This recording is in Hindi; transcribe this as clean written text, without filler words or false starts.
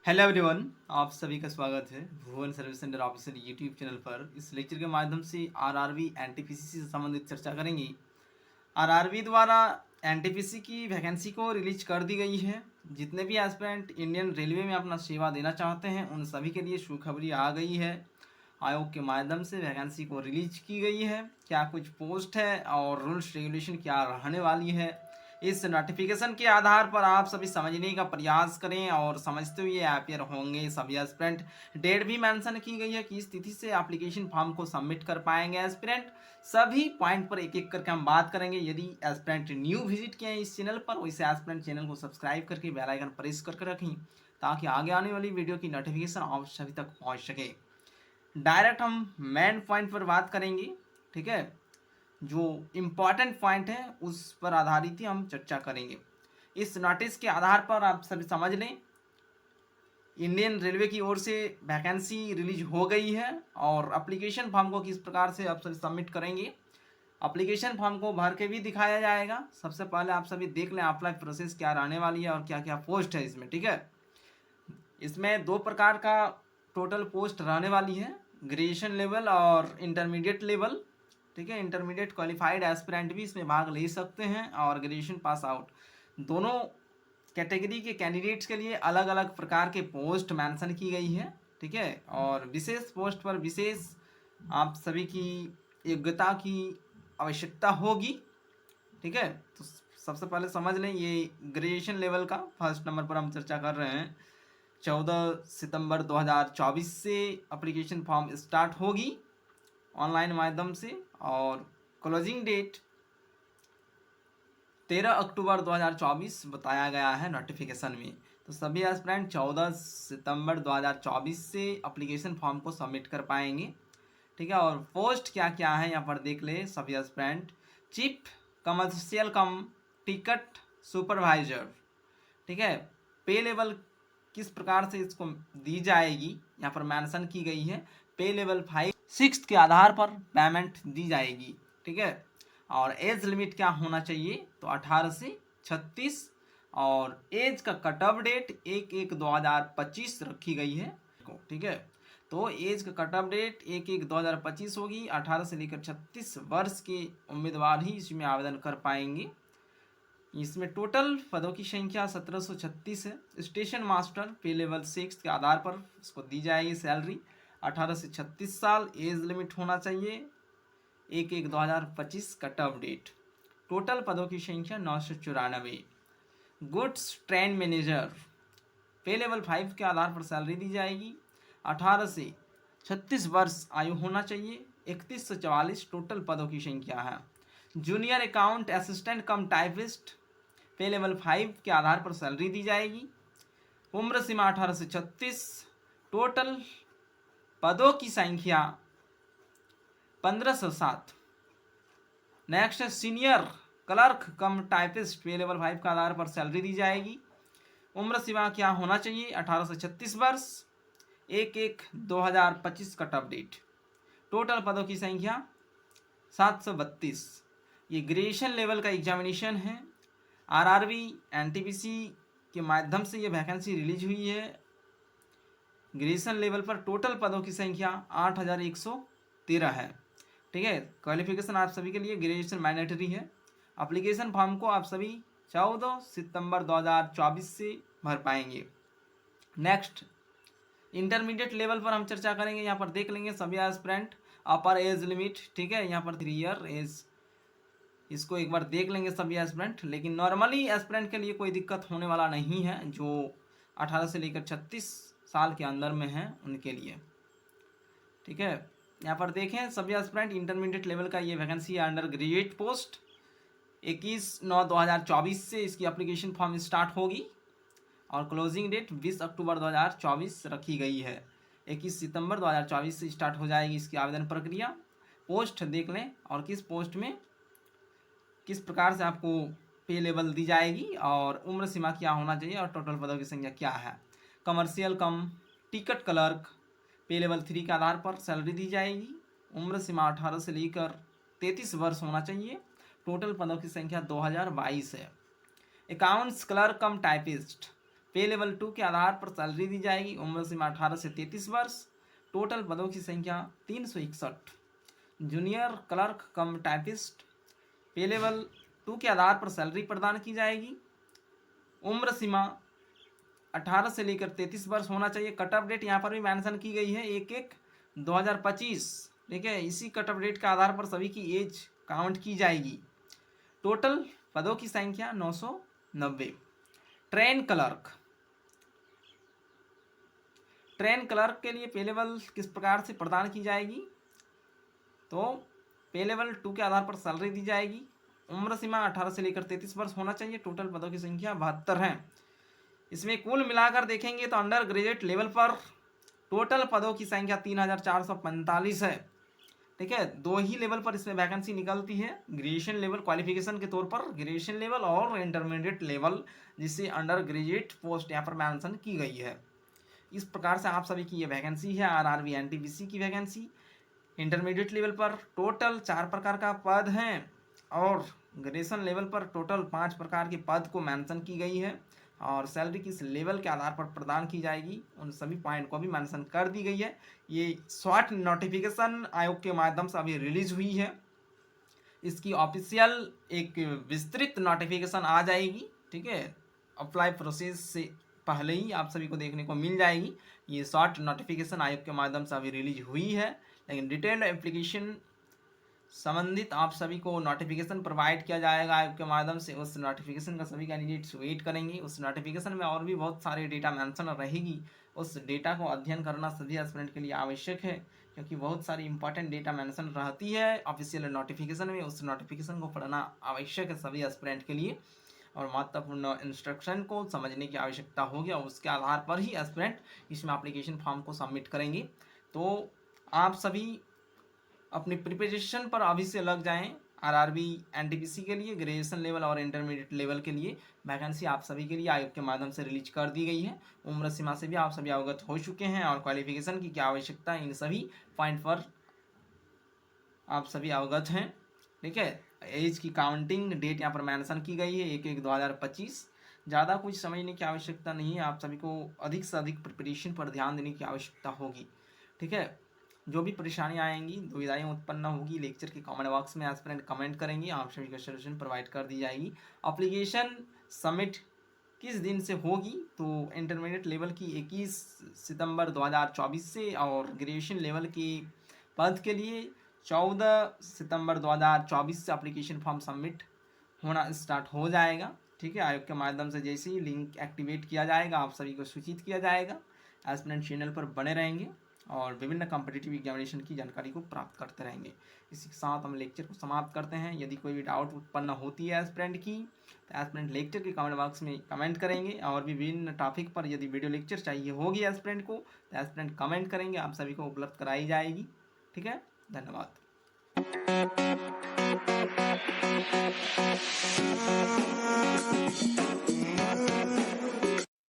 हेलो एवरीवन, आप सभी का स्वागत है Bhuvan service centre official YouTube channel पर। इस लेक्चर के माध्यम से आरआरबी एनटीपीसी से संबंधित चर्चा करेंगे। आरआरबी द्वारा एनटीपीसी की वैकेंसी को रिलीज कर दी गई है। जितने भी एस्पिरेंट इंडियन रेलवे में अपना सेवा देना चाहते हैं उन सभी के लिए खुशखबरी आ गई है। आयोग के माध्यम से वैकेंसी को रिलीज की गई है। क्या कुछ पोस्ट है और रूल्स रेगुलेशन क्या रहने वाली है, इस नोटिफिकेशन के आधार पर आप सभी समझने का प्रयास करें और समझते हुए अपियर होंगे सभी एस्पिरेंट। डेट भी मेंशन की गई है कि इस तिथि से एप्लीकेशन फॉर्म को सबमिट कर पाएंगे एस्पिरेंट। सभी पॉइंट पर एक एक करके हम बात करेंगे। यदि एस्पिरेंट न्यू विजिट किए हैं इस चैनल पर, वैसे एस्पिरेंट चैनल को सब्सक्राइब करके बेल आइकन प्रेस करके रखें ताकि आगे आने वाली वीडियो की नोटिफिकेशन आप सभी तक पहुंच सके। डायरेक्ट हम मेन पॉइंट पर बात करेंगे, ठीक है। जो इम्पॉर्टेंट पॉइंट है उस पर आधारित ही हम चर्चा करेंगे। इस नोटिस के आधार पर आप सभी समझ लें, इंडियन रेलवे की ओर से वैकेंसी रिलीज हो गई है और एप्लीकेशन फॉर्म को किस प्रकार से आप सभी सबमिट करेंगे, एप्लीकेशन फॉर्म को भर के भी दिखाया जाएगा। सबसे पहले आप सभी देख लें अप्लाई प्रोसेस क्या रहने वाली है और क्या क्या पोस्ट है इसमें, ठीक है। इसमें दो प्रकार का टोटल पोस्ट रहने वाली है, ग्रेजुएशन लेवल और इंटरमीडिएट लेवल, ठीक है। इंटरमीडिएट क्वालिफाइड एस्पिरेंट भी इसमें भाग ले सकते हैं और ग्रेजुएशन पास आउट, दोनों कैटेगरी के कैंडिडेट्स के लिए अलग अलग प्रकार के पोस्ट मेंशन की गई है, ठीक है। और विशेष पोस्ट पर विशेष आप सभी की योग्यता की आवश्यकता होगी, ठीक है। तो सबसे पहले समझ लें, ये ग्रेजुएशन लेवल का फर्स्ट नंबर पर हम चर्चा कर रहे हैं। 14 सितंबर 2024 से एप्लीकेशन फॉर्म स्टार्ट होगी ऑनलाइन माध्यम से और क्लोजिंग डेट 13 अक्टूबर 2024 बताया गया है नोटिफिकेशन में। तो सभी एस्पिरेंट 14 सितंबर 2024 से एप्लीकेशन फॉर्म को सबमिट कर पाएंगे, ठीक है। और पोस्ट क्या क्या है यहाँ पर देख ले सभी एस्पिरेंट। चीफ कमर्शियल कम टिकट सुपरवाइजर, ठीक है। पे लेवल किस प्रकार से इसको दी जाएगी यहाँ पर मेंशन की गई है। पे लेवल 5 6 के आधार पर पेमेंट दी जाएगी, ठीक है। और एज लिमिट क्या होना चाहिए, तो 18 से 36 और एज का कट ऑफ डेट 1/1/2025 रखी गई है, ठीक है। तो एज का कट ऑफ डेट 1/1/2025 होगी। 18 से लेकर 36 वर्ष के उम्मीदवार ही इसमें आवेदन कर पाएंगे। इसमें टोटल पदों की संख्या 1736 है। स्टेशन मास्टर पे लेवल 6 के आधार पर इसको दी जाएगी सैलरी। 18 से 36 साल एज लिमिट होना चाहिए। 1/1/2025 कट ऑफ डेट। टोटल पदों की संख्या 994। गुड्स ट्रेन मैनेजर पे लेवल 5 के आधार पर सैलरी दी जाएगी। 18 से 36 वर्ष आयु होना चाहिए। 31 से 44 टोटल पदों की संख्या है। जूनियर अकाउंट असिस्टेंट कम टाइपिस्ट पे लेवल 5 के आधार पर सैलरी दी जाएगी। उम्र सीमा 18 से 36। टोटल पदों की संख्या 1507। नेक्स्ट है सीनियर क्लर्क कम टाइपिस्ट पे लेवल 5 के आधार पर सैलरी दी जाएगी। उम्र सीमा क्या होना चाहिए, 18 से 36 वर्ष। 1/1/2025 कट ऑफ डेट। टोटल पदों की संख्या 732। ये ग्रेजुएशन लेवल का एग्जामिनेशन है। आरआरबी एनटीपीसी के माध्यम से ये वैकेंसी रिलीज हुई है। ग्रेजुएशन लेवल पर टोटल पदों की संख्या 8113 है, ठीक है। क्वालिफिकेशन आप सभी के लिए ग्रेजुएशन मैंडेटरी है। एप्लीकेशन फॉर्म को आप सभी 14 सितंबर 2024 से भर पाएंगे। नेक्स्ट इंटरमीडिएट लेवल पर हम चर्चा करेंगे। यहाँ पर देख लेंगे सभी एस्पिरेंट अपर एज लिमिट, ठीक है। यहाँ पर 3 ईयर एज, इसको एक बार देख लेंगे सभी एस्पिरेंट। लेकिन नॉर्मली एस्पिरेंट के लिए कोई दिक्कत होने वाला नहीं है, जो 18 से लेकर 36 साल के अंदर में हैं उनके लिए, ठीक है। यहाँ पर देखें सभी एस्पिरेंट इंटरमीडिएट लेवल का ये वैकेंसी है अंडर ग्रेजुएट पोस्ट। 21/9/2024 से इसकी एप्लीकेशन फॉर्म स्टार्ट होगी और क्लोजिंग डेट 20 अक्टूबर 2024 रखी गई है। 21 सितंबर 2024 से स्टार्ट हो जाएगी इसकी आवेदन प्रक्रिया। पोस्ट देख लें और किस पोस्ट में किस प्रकार से आपको पे लेवल दी जाएगी और उम्र सीमा क्या होना चाहिए और टोटल पदों की संख्या क्या है। कमर्शियल कम टिकट क्लर्क पे लेवल 3 के आधार पर सैलरी दी जाएगी। उम्र सीमा 18 से लेकर 33 वर्ष होना चाहिए। टोटल पदों की संख्या 2022 है। अकाउंट्स क्लर्क कम टाइपिस्ट पे लेवल 2 के आधार पर सैलरी दी जाएगी। उम्र सीमा 18 से 33 वर्ष। टोटल पदों की संख्या 361। जूनियर क्लर्क कम टाइपिस्ट, पे लेवल 2 के आधार पर सैलरी प्रदान की जाएगी। उम्र सीमा 18 से लेकर 33 वर्ष होना चाहिए। कट ऑफ डेट यहाँ पर भी मेंशन की गई है 1/1/2025। ठीक है, इसी कट ऑफ डेट के आधार पर सभी की एज काउंट की जाएगी। टोटल पदों की संख्या 990। ट्रेन क्लर्क के लिए पे लेवल किस प्रकार से प्रदान की जाएगी? तो पे लेवल 2 के आधार पर सैलरी दी जाएगी। उम्र सीमा 18 से लेकर 33 वर्ष होना चाहिए। टोटल पदों की संख्या 72 है। इसमें कुल मिलाकर देखेंगे तो अंडर ग्रेजुएट लेवल पर टोटल पदों की संख्या 3445 है। ठीक है, 2 ही लेवल पर इसमें वैकेंसी निकलती है। ग्रेजुएशन लेवल क्वालिफिकेशन के तौर पर ग्रेजुएशन लेवल और इंटरमीडिएट लेवल, जिससे अंडर ग्रेजुएट पोस्ट यहाँ पर मेंशन की गई है। इस प्रकार से आप सभी की ये वैकेंसी है आरआरबी एनटीपीसी की वैकेंसी। इंटरमीडिएट लेवल पर टोटल 4 प्रकार का पद हैं और ग्रेजुएशन लेवल पर टोटल 5 प्रकार के पद को मेंशन की गई है और सैलरी किस लेवल के आधार पर प्रदान की जाएगी उन सभी पॉइंट को भी मेंशन कर दी गई है। ये शॉर्ट नोटिफिकेशन आयोग के माध्यम से अभी रिलीज हुई है। इसकी ऑफिशियल एक विस्तृत नोटिफिकेशन आ जाएगी। ठीक है, अप्लाई प्रोसेस से पहले ही आप सभी को देखने को मिल जाएगी। ये शॉर्ट नोटिफिकेशन आयोग के माध्यम से अभी रिलीज हुई है, लेकिन डिटेल्ड एप्लीकेशन संबंधित आप सभी को नोटिफिकेशन प्रोवाइड किया जाएगा आयोग के माध्यम से। उस नोटिफिकेशन का सभी कैंडिडेट्स वेट करेंगे। उस नोटिफिकेशन में और भी बहुत सारे डेटा मेंशन रहेगी। उस डेटा को अध्ययन करना सभी एस्पिरेंट के लिए आवश्यक है, क्योंकि बहुत सारी इंपॉर्टेंट डेटा मेंशन रहती है ऑफिशियल नोटिफिकेशन में। उस नोटिफिकेशन को पढ़ना आवश्यक है सभी एस्पिरेंट के लिए और महत्वपूर्ण इंस्ट्रक्शन को समझने की आवश्यकता होगी और उसके आधार पर ही एस्पिरेंट इसमें एप्लीकेशन फॉर्म को सबमिट करेंगे। तो आप सभी अपनी प्रिपरेशन पर अभी से लग जाएं। आरआरबी एनटीपीसी के लिए ग्रेजुएशन लेवल और इंटरमीडिएट लेवल के लिए वैकेंसी आप सभी के लिए आयोग के माध्यम से रिलीज कर दी गई है। उम्र सीमा से भी आप सभी अवगत हो चुके हैं और क्वालिफिकेशन की क्या आवश्यकता है इन सभी पॉइंट पर आप सभी अवगत हैं। ठीक है, एज की काउंटिंग डेट यहाँ पर मेंशन की गई है 1/1/2025। ज़्यादा कुछ समझने की आवश्यकता नहीं है। आप सभी को अधिक से अधिक प्रिपरेशन पर ध्यान देने की आवश्यकता होगी। ठीक है, जो भी परेशानियाँ आएंगी, दुविधाएं उत्पन्न होगी, लेक्चर के कमेंट बॉक्स में एस्पिरेंट कमेंट करेंगे, आप सभी को सोल्यूशन प्रोवाइड कर दी जाएगी। एप्लीकेशन सबमिट किस दिन से होगी? तो इंटरमीडिएट लेवल की 21 सितंबर 2024 से और ग्रेजुएशन लेवल के पद के लिए 14 सितंबर 2024 से एप्लीकेशन फॉर्म सबमिट होना स्टार्ट हो जाएगा। ठीक है, आयोग के माध्यम से जैसे ही लिंक एक्टिवेट किया जाएगा आप सभी को सूचित किया जाएगा। एस्पिरेंट चैनल पर बने रहेंगे और विभिन्न कॉम्पिटिटिव एग्जामिनेशन की जानकारी को प्राप्त करते रहेंगे। इसी के साथ हम लेक्चर को समाप्त करते हैं। यदि कोई भी डाउट उत्पन्न होती है एस्पिरेंट की तो एस्पिरेंट लेक्चर के कमेंट बॉक्स में कमेंट करेंगे और भी विभिन्न टॉपिक पर यदि वीडियो लेक्चर चाहिए होगी एस्पिरेंट को तो एस्पिरेंट कमेंट करेंगे, आप सभी को उपलब्ध कराई जाएगी। ठीक है, धन्यवाद।